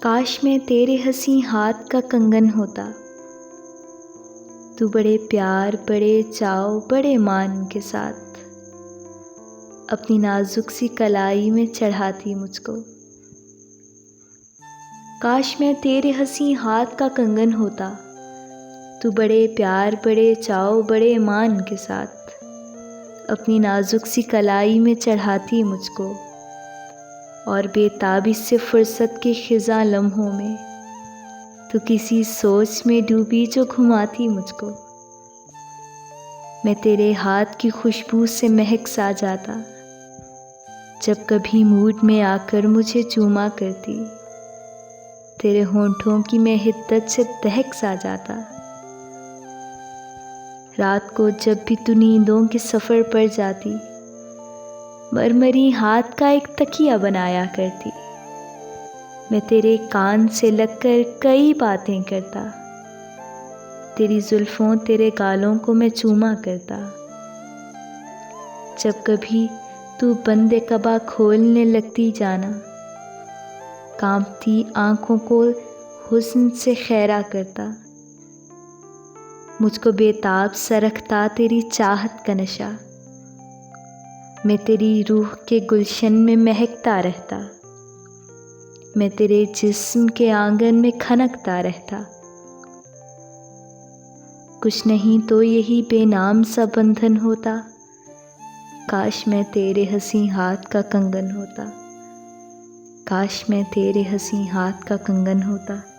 काश मैं तेरे हंसी हाथ का कंगन होता। तू बड़े प्यार, बड़े चाव, बड़े मान के साथ अपनी नाजुक सी कलाई में चढ़ाती मुझको। काश मैं तेरे हंसी हाथ का कंगन होता। तू बड़े प्यार, बड़े चाव, बड़े मान के साथ अपनी नाजुक सी कलाई में चढ़ाती मुझको। और बेताबी से फुर्सत के खिज़ा लम्हों में तू किसी सोच में डूबी जो घुमाती मुझको। मैं तेरे हाथ की खुशबू से महक सा जाता जब कभी मूड में आकर मुझे चूमा करती। तेरे होंठों की मैं हिद्दत से दहक सा जाता। रात को जब भी तू नींदों के सफ़र पर जाती, मरमरी हाथ का एक तकिया बनाया करती। मैं तेरे कान से लगकर कई बातें करता। तेरी जुल्फ़ों, तेरे गालों को मैं चूमा करता। जब कभी तू बंदे कबा खोलने लगती जाना, कांपती आँखों को हुस्न से खैरा करता। मुझको बेताब सा रखता तेरी चाहत का नशा। मैं तेरी रूह के गुलशन में महकता रहता। मैं तेरे जिस्म के आंगन में खनकता रहता। कुछ नहीं तो यही बेनाम सा बंधन होता। काश मैं तेरे हंसी हाथ का कंगन होता। काश मैं तेरे हंसी हाथ का कंगन होता।